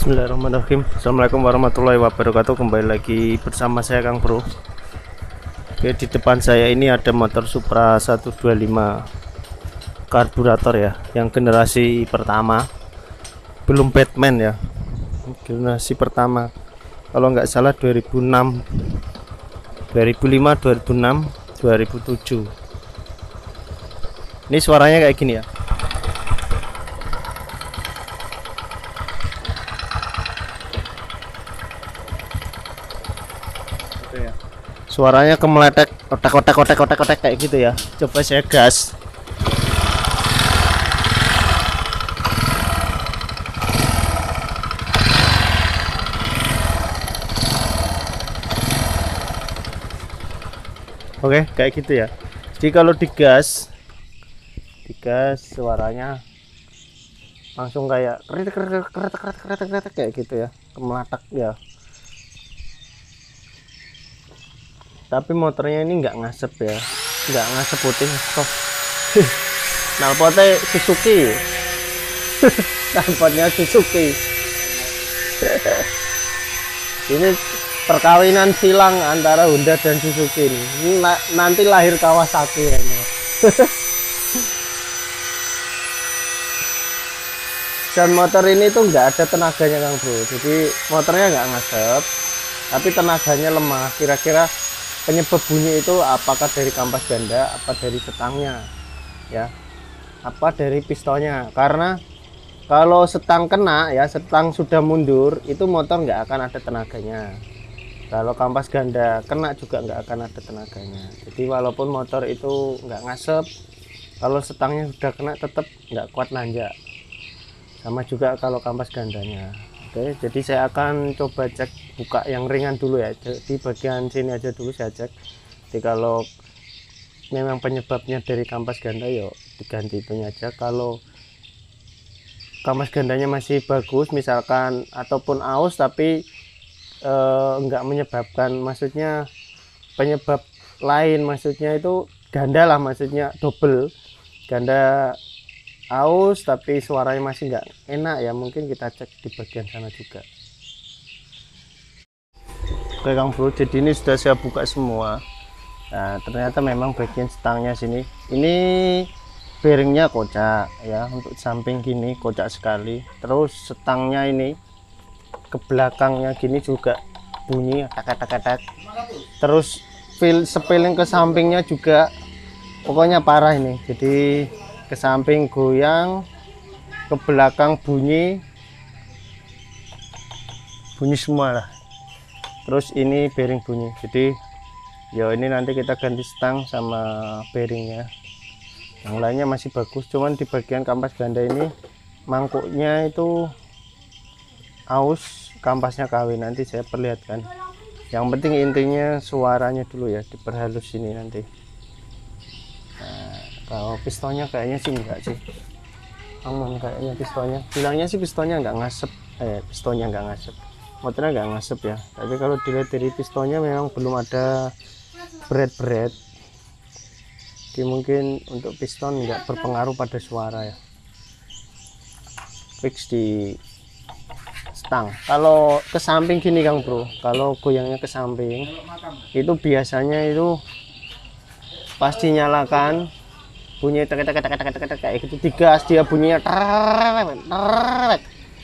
Bismillahirrahmanirrahim. Assalamualaikum warahmatullahi wabarakatuh. Kembali lagi bersama saya Kang Bro. Oke, di depan saya ini ada motor Supra 125 karburator ya, yang generasi pertama, belum Batman ya, generasi pertama. Kalau nggak salah 2006, 2005, 2006, 2007. Ini suaranya kayak gini ya. Suaranya kemeletek, otak kayak gitu ya. Coba saya gas. Oke, kayak gitu ya. Jadi kalau digas suaranya langsung kayak kretek kayak gitu ya, kemeletek ya. Tapi motornya ini nggak ngasep ya, nggak ngasep putih. Knalpotnya Suzuki. Knalpotnya Suzuki. Ini perkawinan silang antara Honda dan Suzuki ini nanti lahir Kawasaki ya. Dan motor ini tuh nggak ada tenaganya Kang Bro, jadi motornya nggak ngasep tapi tenaganya lemah. Kira-kira penyebab bunyi itu apakah dari kampas ganda, apa dari setangnya ya, apa dari pistonnya? Karena kalau setang kena ya, setang sudah mundur, itu motor nggak akan ada tenaganya. Kalau kampas ganda kena juga nggak akan ada tenaganya. Jadi walaupun motor itu nggak ngasep, kalau setangnya sudah kena tetap nggak kuat nanjak. Sama juga kalau kampas gandanya. Oke, jadi saya akan coba cek buka yang ringan dulu ya, di bagian sini aja dulu saya cek. Jadi kalau memang penyebabnya dari kampas ganda, yuk diganti itunya aja. Kalau kampas gandanya masih bagus misalkan, ataupun aus tapi enggak menyebabkan, maksudnya penyebab lain, maksudnya itu ganda lah, maksudnya double ganda aus tapi suaranya masih nggak enak ya, mungkin kita cek di bagian sana juga. Oke Kang Bro, jadi ini sudah saya buka semua. Nah ternyata memang bagian stangnya sini ini bearingnya kocak ya, untuk samping gini kocak sekali. Terus stangnya ini ke belakangnya gini juga bunyi tak. Terus sepeling ke sampingnya juga pokoknya parah ini. Jadi ke samping goyang, ke belakang bunyi semua lah. Terus ini bearing bunyi. Jadi ya ini nanti kita ganti stang sama bearingnya. Yang lainnya masih bagus, cuman di bagian kampas ganda ini mangkuknya itu aus, kampasnya KW. Nanti saya perlihatkan. Yang penting intinya suaranya dulu ya, diperhalus ini nanti. Nah, kalau pistonnya kayaknya sih enggak sih, aman kayaknya pistonnya. Bilangnya sih pistonnya enggak ngasep, pistonnya enggak ngasep, motornya enggak ngasep ya. Tapi kalau dilihat dari pistonnya memang belum ada berat. Jadi mungkin untuk piston enggak berpengaruh pada suara ya. Fix di stang. Kalau ke samping gini Kang Bro, kalau goyangnya ke samping itu biasanya itu pasti nyalakan bunyi kayak gitu, digas dia bunyinya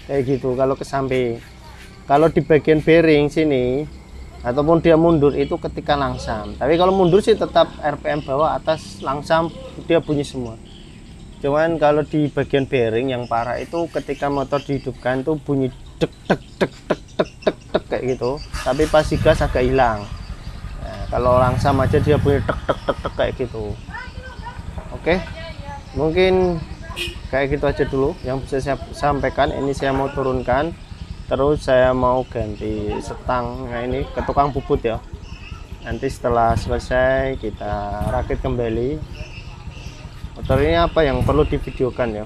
kayak gitu kalau ke samping. Kalau di bagian bearing sini ataupun dia mundur itu ketika langsam, tapi kalau mundur sih tetap RPM bawah atas langsam dia bunyi semua. Cuman kalau di bagian bearing yang parah itu ketika motor dihidupkan tuh bunyi dek kayak gitu, tapi pas digas agak hilang. Nah, kalau langsam aja dia bunyi tek kayak gitu. Oke, mungkin kayak gitu aja dulu yang bisa saya sampaikan. Ini saya mau turunkan, terus saya mau ganti setangnya ini ke tukang bubut ya. Nanti setelah selesai kita rakit kembali. Motor ini apa yang perlu divideokan ya,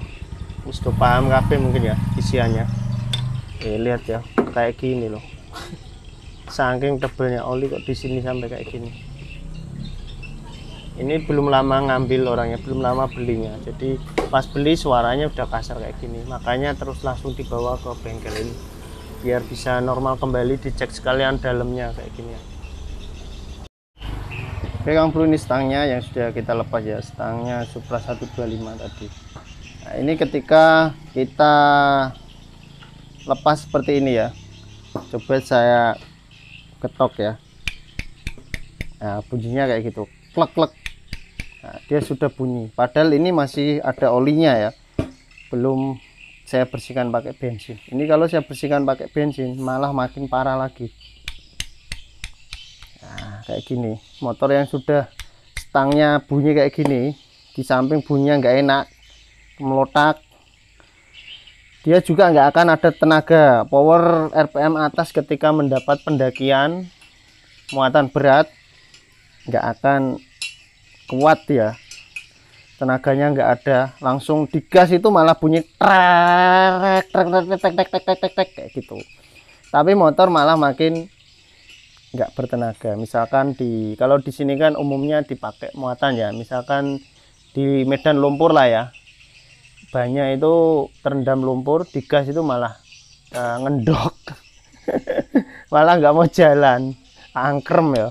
mesti paham kabeh mungkin ya isiannya. Lihat ya, kayak gini loh. Saking tebelnya oli kok di sini sampai kayak gini. Ini belum lama ngambil orangnya, belum lama belinya. Jadi pas beli suaranya udah kasar kayak gini, makanya terus langsung dibawa ke bengkel ini. biar bisa normal kembali. Dicek sekalian dalamnya kayak gini ya. Oke Kang Bro, ini stangnya yang sudah kita lepas ya, stangnya Supra 125 tadi. Nah, ini ketika kita lepas seperti ini ya, coba saya ketok ya. Nah, bunyinya kayak gitu, klek klek. Nah, dia sudah bunyi, padahal ini masih ada olinya ya, belum saya bersihkan pakai bensin. Ini kalau saya bersihkan pakai bensin malah makin parah lagi. Nah, kayak gini, motor yang sudah stangnya bunyi kayak gini, di samping bunyinya nggak enak, melotak, dia juga nggak akan ada tenaga power RPM atas ketika mendapat pendakian muatan berat, nggak akan kuat ya, tenaganya nggak ada. Langsung digas itu malah bunyi trek trek trek trek trek trek trek trek kayak gitu. Tapi motor malah makin nggak bertenaga. Misalkan kalau di sini kan umumnya dipakai muatan ya, misalkan di medan lumpur lah ya, bannya itu terendam lumpur, digas itu malah ngendok. Malah nggak mau jalan, angkrem ya.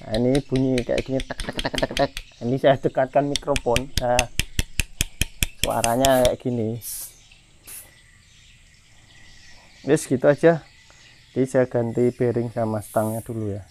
Nah, ini bunyi kayak gini, tek tek tek tek tek. Ini saya dekatkan mikrofon, nah, suaranya kayak gini. Yes, gitu aja. Jadi saya ganti bearing sama stangnya dulu ya.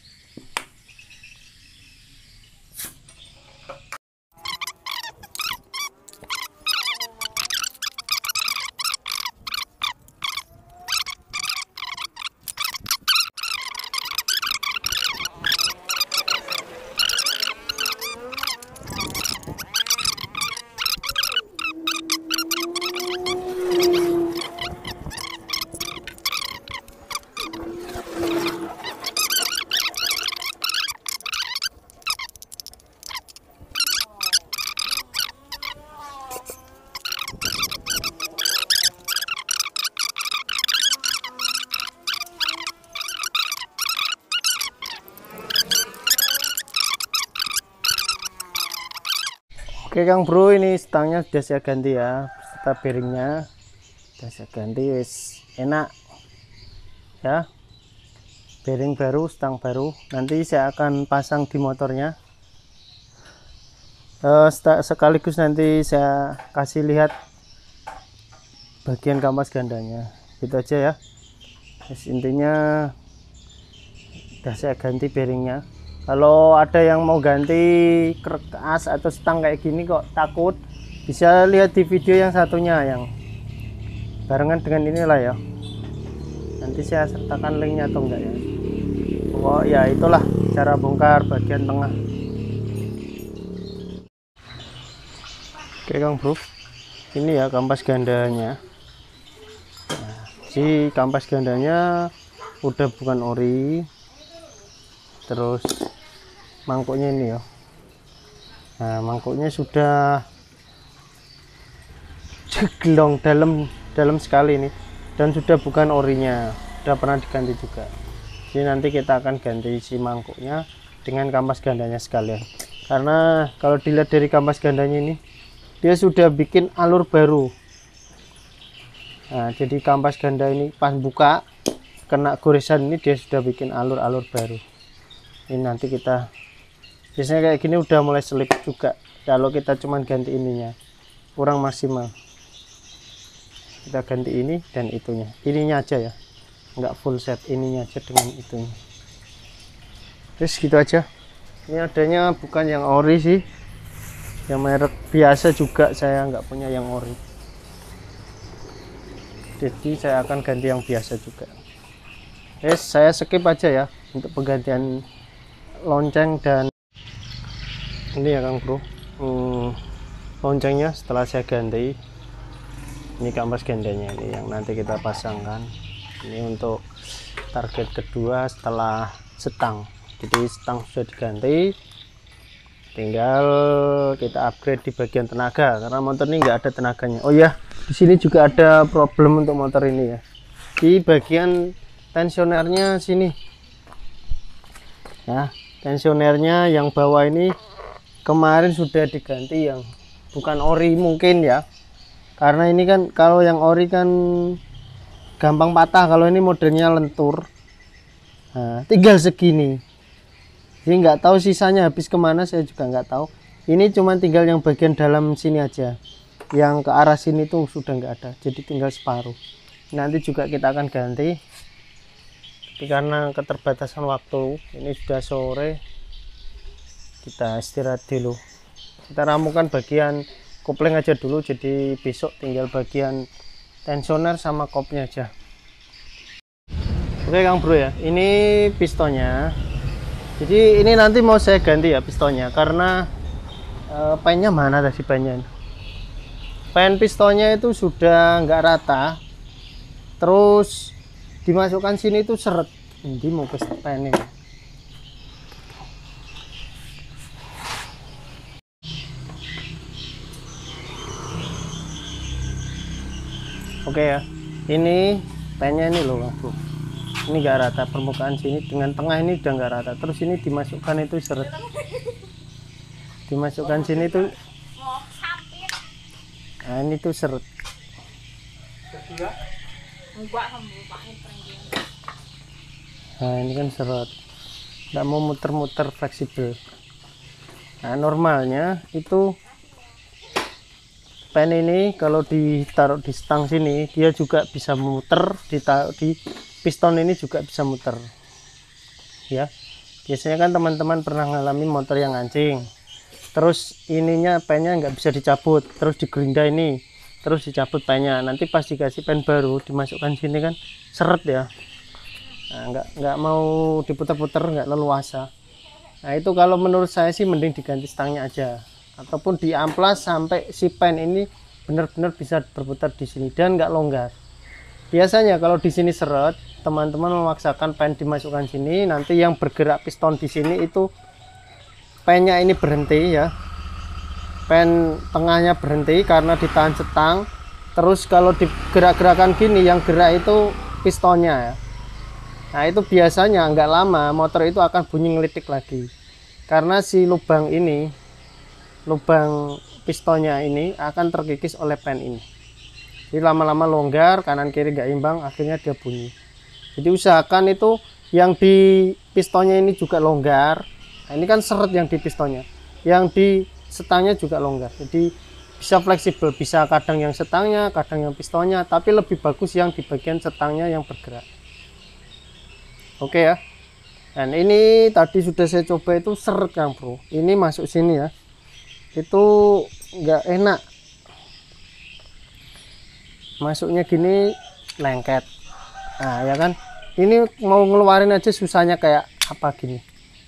Oke Kang Bro, ini stangnya sudah saya ganti ya, serta bearingnya sudah saya ganti, wis enak ya, bearing baru, stang baru. Nanti saya akan pasang di motornya, sekaligus nanti saya kasih lihat bagian kampas gandanya. Gitu aja ya, wis, intinya sudah saya ganti bearingnya. Kalau ada yang mau ganti as atau stang kayak gini kok takut, bisa lihat di video yang satunya yang barengan dengan inilah ya. Nanti saya sertakan linknya atau enggak ya. Oh ya, itulah cara bongkar bagian tengah. Oke Kang Bro, ini ya kampas gandanya. Nah, si kampas gandanya udah bukan ori. Terus mangkuknya ini ya, nah mangkuknya sudah jeglong dalam sekali ini, dan sudah bukan orinya, sudah pernah diganti juga. Jadi nanti kita akan ganti si mangkuknya dengan kampas gandanya sekalian, karena kalau dilihat dari kampas gandanya ini dia sudah bikin alur baru. Nah, jadi kampas ganda ini pas buka kena goresan ini dia sudah bikin alur-alur baru. Ini nanti kita biasanya kayak gini udah mulai selip juga kalau kita cuman ganti ininya, kurang maksimal. Kita ganti ini dan ininya aja ya, nggak full set, ininya aja dengan itunya. Terus gitu aja. Ini adanya bukan yang ori sih, yang merek biasa juga, saya nggak punya yang ori, jadi saya akan ganti yang biasa juga. Saya skip aja ya untuk penggantian lonceng. Dan ini ya Kang Bro, loncengnya setelah saya ganti, ini kampas gandanya ini yang nanti kita pasangkan. Ini untuk target kedua setelah setang. Jadi setang sudah diganti, tinggal kita upgrade di bagian tenaga karena motor ini nggak ada tenaganya. Oh ya, di sini juga ada problem untuk motor ini ya, di bagian tensionernya sini ya. Tensionernya yang bawah ini kemarin sudah diganti yang bukan ori mungkin ya, karena ini kan kalau yang ori kan gampang patah kalau ini modelnya lentur. Nah, tinggal segini. Jadi nggak tahu sisanya habis kemana, saya juga nggak tahu. Ini cuma tinggal yang bagian dalam sini aja. Yang ke arah sini tuh sudah nggak ada, jadi tinggal separuh. Nanti juga kita akan ganti. Tapi karena keterbatasan waktu, ini sudah sore, kita istirahat dulu. Kita ramukan bagian kopling aja dulu, jadi besok tinggal bagian tensioner sama kopnya aja. Oke Kang Bro ya, ini pistonnya. Jadi ini nanti mau saya ganti ya pistonnya, karena pennya mana tadi pennya? Pen pistonnya itu sudah nggak rata, terus dimasukkan sini itu seret. Ini mau ke pen ini. Oke ya, ini pennya ini loh Bro, ini nggak rata permukaan sini dengan tengah ini udah nggak rata, terus ini dimasukkan itu seret, dimasukkan sini tuh, nah ini tuh seret. Nah ini kan seret, nggak mau muter-muter, fleksibel. Nah normalnya itu pen ini kalau ditaruh di stang sini dia juga bisa muter, ditaruh di piston ini juga bisa muter ya. Biasanya kan teman-teman pernah ngalami motor yang ngancing, terus ininya pennya nggak bisa dicabut, terus digerinda ini, terus dicabut pennya, nanti pas dikasih pen baru dimasukkan sini kan seret ya. Nah, nggak mau diputer-puter, nggak leluasa. Nah itu kalau menurut saya sih mending diganti stangnya aja, ataupun diamplas sampai si pen ini benar-benar bisa berputar di sini dan nggak longgar. Biasanya kalau di sini seret, teman-teman memaksakan pen dimasukkan sini, nanti yang bergerak piston di sini itu pennya ini berhenti ya, pen tengahnya berhenti karena ditahan setang. Terus kalau digerak-gerakan gini, yang gerak itu pistonnya ya. Nah itu biasanya nggak lama motor itu akan bunyi ngelitik lagi, karena si lubang ini, lubang pistonnya ini akan terkikis oleh pen ini. Jadi lama-lama longgar, kanan kiri nggak imbang, akhirnya dia bunyi. Jadi usahakan itu yang di pistonnya ini juga longgar. Nah, ini kan seret yang di pistonnya, yang di setangnya juga longgar. Jadi bisa fleksibel, bisa kadang yang setangnya, kadang yang pistonnya, tapi lebih bagus yang di bagian setangnya yang bergerak. Oke ya. Dan ini tadi sudah saya coba itu seret Kang Bro. Ini masuk sini ya, itu nggak enak, masuknya gini lengket. Nah ya kan, ini mau ngeluarin aja susahnya kayak apa gini,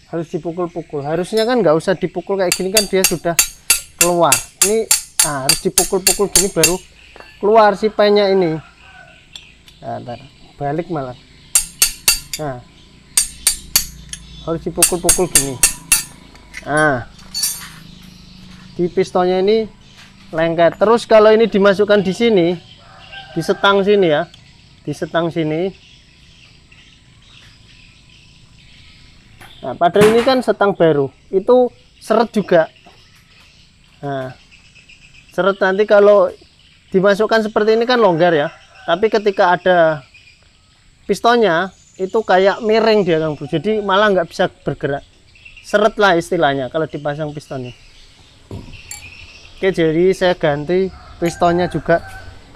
harus dipukul-pukul. Harusnya kan nggak usah dipukul kayak gini, kan dia sudah keluar. Ini harus dipukul-pukul gini baru keluar si pennya ini. Nah, balik malah. Nah harus dipukul-pukul gini. Nah di pistonnya ini lengket. Terus kalau ini dimasukkan di sini, di setang sini ya, di setang sini. Nah padahal ini kan setang baru, itu seret juga. Nah seret nanti kalau dimasukkan seperti ini kan longgar ya, tapi ketika ada pistonnya itu kayak miring dia Kang Bro, jadi malah nggak bisa bergerak, seret lah istilahnya kalau dipasang pistonnya. Oke, jadi saya ganti pistonnya juga,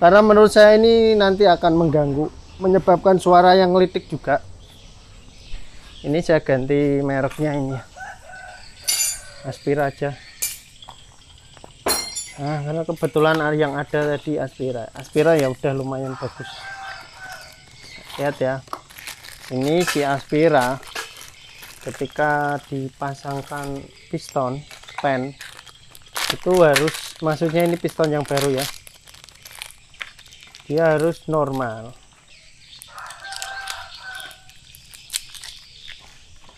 karena menurut saya ini nanti akan mengganggu, menyebabkan suara yang ngelitik juga. Ini saya ganti mereknya ini, Aspira aja. Nah karena kebetulan yang ada tadi Aspira ya udah lumayan bagus. Lihat ya, ini si Aspira ketika dipasangkan piston pen itu harus, maksudnya ini piston yang baru ya, dia harus normal.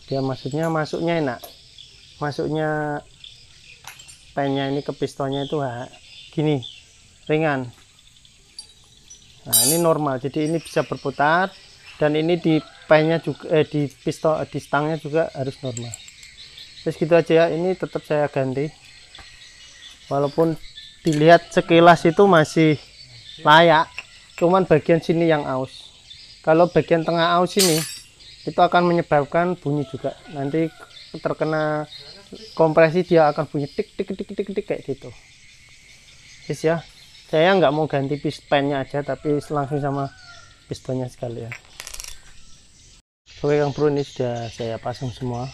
Dia masuknya enak, masuknya pennya ini ke pistonnya itu gini, ringan. Nah ini normal, jadi ini bisa berputar, dan ini di pennya juga di piston, di stangnya juga harus normal. Terus gitu aja ya, ini tetap saya ganti, walaupun dilihat sekilas itu masih layak, cuman bagian sini yang aus. Kalau bagian tengah aus ini itu akan menyebabkan bunyi juga. Nanti terkena kompresi dia akan bunyi tik tik tik tik tik kayak gitu. Yes ya. Saya nggak mau ganti pistonnya aja, tapi langsung sama pistonnya sekalian. Oke Kang Bro, ini sudah saya pasang semua.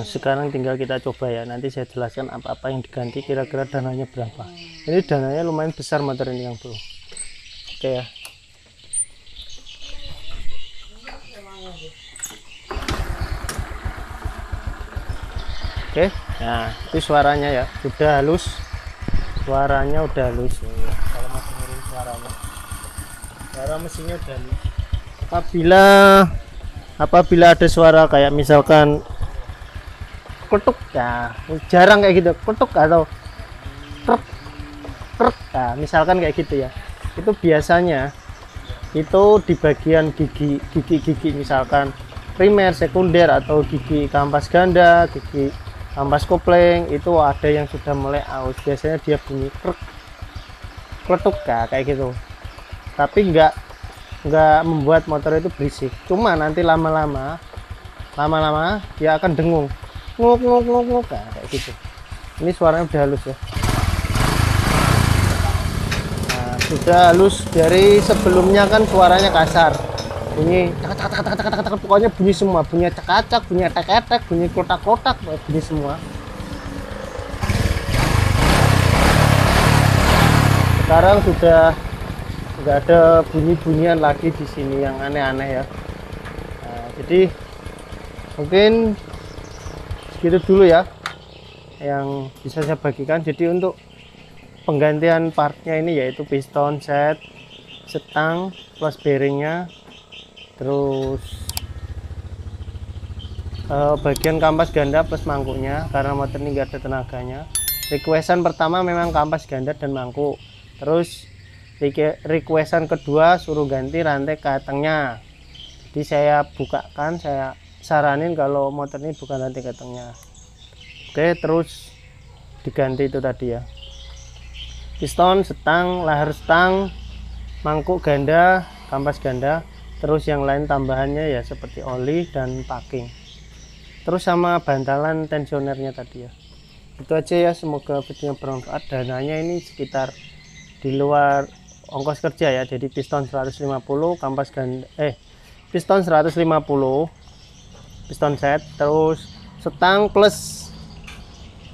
Sekarang tinggal kita coba ya. Nanti saya jelaskan apa-apa yang diganti, kira-kira dananya berapa. Ini dananya lumayan besar motor ini Kang Bro. Oke ya. Oke, nah itu suaranya ya, udah halus, suaranya udah halus. Kalau mau dengerin suaranya, suara mesinnya udah halus. Apabila ada suara kayak misalkan ketuk, ya jarang kayak gitu, ketuk atau krek krek, nah, misalkan kayak gitu ya, itu biasanya itu di bagian gigi misalkan primer, sekunder, atau gigi kampas ganda, gigi kampas kopling itu ada yang sudah mulai aus. Biasanya dia bunyi krek kletuk kayak gitu, tapi nggak membuat motor itu berisik, cuma nanti lama-lama dia akan dengung nguk kayak gitu. Ini suaranya udah halus ya. Nah, sudah halus. Dari sebelumnya kan suaranya kasar, bunyi tak, pokoknya bunyi semua, bunyi acak-acak, bunyi etek-etek, bunyi kotak-kotak, bunyi semua. Sekarang sudah nggak ada bunyi-bunyian lagi di sini yang aneh-aneh ya. Nah, jadi mungkin segitu dulu ya yang bisa saya bagikan. Jadi untuk penggantian partnya ini yaitu piston, set, setang plus bearingnya, terus bagian kampas ganda plus mangkuknya karena motor ini nggak ada tenaganya. Requestan pertama memang kampas ganda dan mangkuk, terus requestan kedua suruh ganti rantai katengnya. Jadi saya bukakan, saya saranin kalau motor ini bukan rantai katengnya. Oke, terus diganti itu tadi ya, piston, setang, lahar setang, mangkuk ganda, kampas ganda. Terus yang lain tambahannya ya seperti oli dan packing, terus sama bantalan tensionernya tadi ya. Itu aja ya, semoga videonya bermanfaat. Dananya ini sekitar di luar ongkos kerja ya. Jadi piston 150, kampas ganda piston 150, piston set, terus setang plus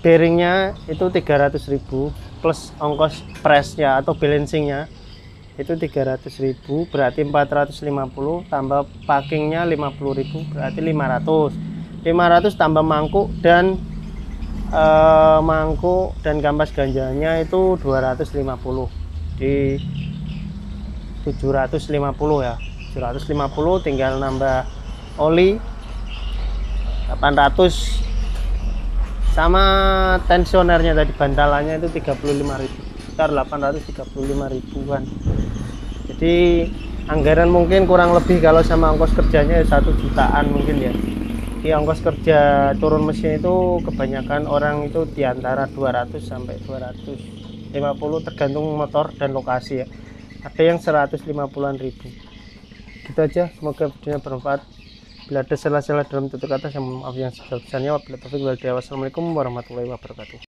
bearingnya itu 300.000 plus ongkos pressnya atau balancingnya itu 300.000, berarti 450, tambah packingnya 50.000, berarti 500 tambah mangkuk dan kampas ganjanya itu 250, di 750 ya, 750, tinggal nambah oli 800 sama tensionernya tadi, bantalannya itu 35.000, sekitar 835.000-an. Jadi anggaran mungkin kurang lebih kalau sama ongkos kerjanya 1 jutaan mungkin ya. Di ongkos kerja turun mesin itu kebanyakan orang itu di antara 200 sampai 250 tergantung motor dan lokasi ya. Ada yang 150-an ribu. Gitu aja, semoga videonya bermanfaat. Bila ada salah-salah dalam tutur kata, saya mohon maaf yang sebesar-besarnya. Wabillahi taufiq wal hidayah. Wassalamualaikum warahmatullahi wabarakatuh.